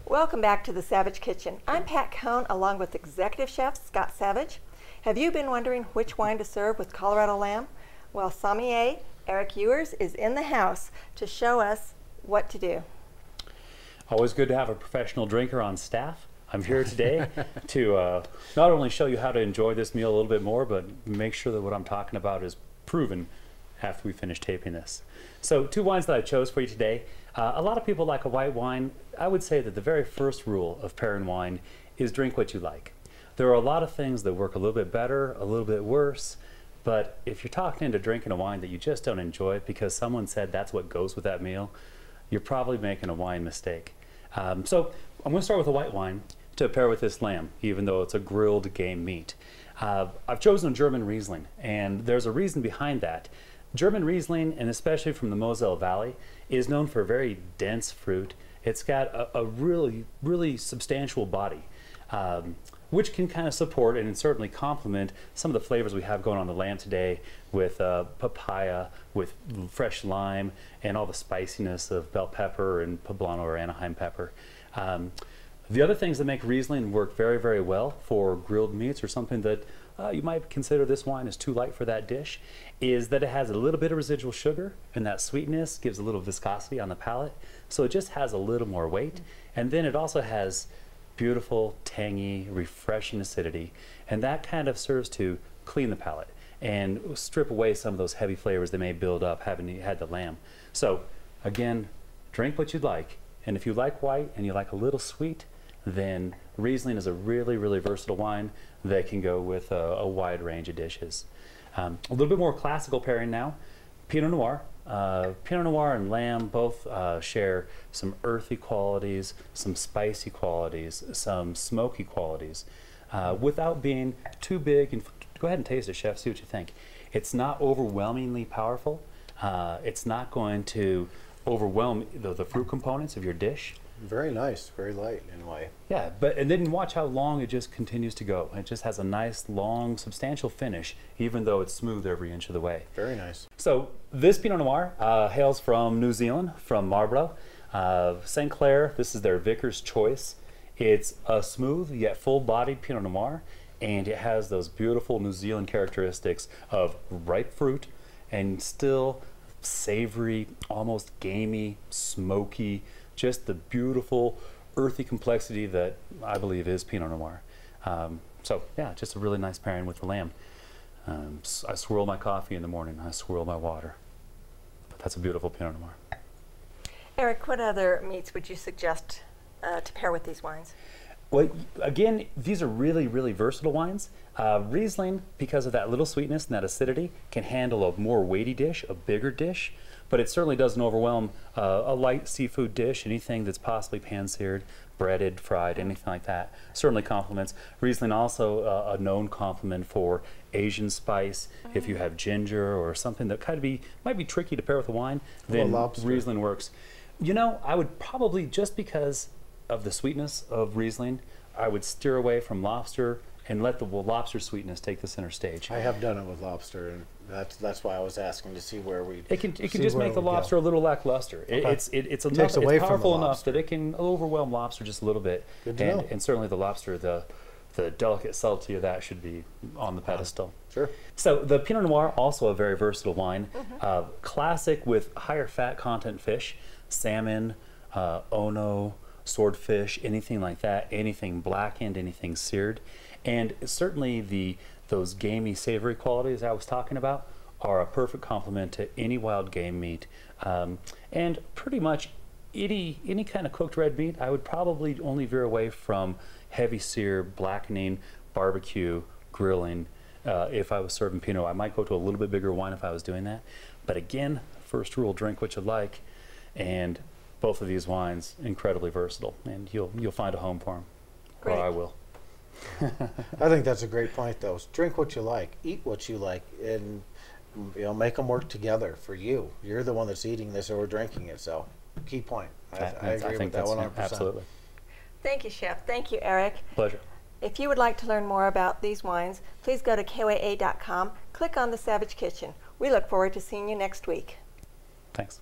Welcome back to the Savage Kitchen. I'm Pat Cohn along with Executive Chef Scott Savage. Have you been wondering which wine to serve with Colorado lamb? Well, sommelier Eric Ewers is in the house to show us what to do. Always good to have a professional drinker on staff. I'm here today to not only show you how to enjoy this meal a little bit more, but make sure that what I'm talking about is proven after we finish taping this. So 2 wines that I chose for you today. A lot of people like a white wine. I would say that the very first rule of pairing wine is drink what you like. There are a lot of things that work a little bit better, a little bit worse, but if you're talking into drinking a wine that you just don't enjoy because someone said that's what goes with that meal, you're probably making a wine mistake. So I'm going to start with a white wine to pair with this lamb, even though it's a grilled game meat. I've chosen a German Riesling, and there's a reason behind that. German Riesling, and especially from the Moselle Valley, is known for very dense fruit. It's got a really, really substantial body, which can kind of support and certainly complement some of the flavors we have going on the lamb today with papaya, with fresh lime, and all the spiciness of bell pepper and poblano or Anaheim pepper. The other things that make Riesling work very, very well for grilled meats, or something that you might consider this wine is too light for that dish, is that it has a little bit of residual sugar, and that sweetness gives a little viscosity on the palate, so it just has a little more weight. And then it also has beautiful, tangy, refreshing acidity, and that kind of serves to clean the palate and strip away some of those heavy flavors that may build up having had the lamb. So again, drink what you'd like, and if you like white and you like a little sweet, then Riesling is a really, really versatile wine that can go with a wide range of dishes. A little bit more classical pairing now. Pinot Noir. Pinot Noir and lamb both share some earthy qualities, some spicy qualities, some smoky qualities, without being too big. And go ahead and taste it, chef, see what you think. It's not overwhelmingly powerful. It's not going to overwhelm the fruit components of your dish. Very nice, very light in a way. Yeah, and then watch how long it just continues to go. It just has a nice, long, substantial finish, even though it's smooth every inch of the way. Very nice. So this Pinot Noir hails from New Zealand, from Marlborough. St. Clair, this is their Vicar's Choice. It's a smooth yet full-bodied Pinot Noir, and it has those beautiful New Zealand characteristics of ripe fruit and still savory, almost gamey, smoky, just the beautiful earthy complexity that I believe is Pinot Noir. So yeah, just a really nice pairing with the lamb. I swirl my coffee in the morning, I swirl my water. But that's a beautiful Pinot Noir. Eric, what other meats would you suggest to pair with these wines? Well, again, these are really, really versatile wines. Riesling, because of that little sweetness and that acidity, can handle a more weighty dish, a bigger dish, but it certainly doesn't overwhelm a light seafood dish. Anything that's possibly pan-seared, breaded, fried, anything like that certainly complements. Riesling also a known complement for Asian spice. If you have ginger or something that kind of might be tricky to pair with a wine, then Riesling works. You know, I would probably, just because of the sweetness of Riesling, I would steer away from lobster and let the lobster sweetness take the center stage. I have done it with lobster, and that's why I was asking to see where we. It can just make the lobster a little lackluster. Okay. It's powerful enough that it can overwhelm lobster just a little bit. Good to know. And certainly the lobster, the delicate subtlety of that should be on the pedestal. Sure. So the Pinot Noir, also a very versatile wine, classic with higher fat content fish, salmon, ono, swordfish, anything like that, anything blackened, anything seared. And certainly those gamey, savory qualities I was talking about are a perfect complement to any wild game meat. And pretty much any kind of cooked red meat, I would probably only veer away from heavy sear, blackening, barbecue, grilling. If I was serving Pinot, I might go to a little bit bigger wine if I was doing that. But again, first rule, drink what you like. And both of these wines, incredibly versatile, and you'll find a home for them, or I will. I think that's a great point, though. Drink what you like, eat what you like, and make them work together for you. You're the one that's eating this or drinking it, so key point. I agree with that 100%. Absolutely. Thank you, Chef. Thank you, Eric. Pleasure. If you would like to learn more about these wines, please go to KOAA.com, click on the Savage Kitchen. We look forward to seeing you next week. Thanks.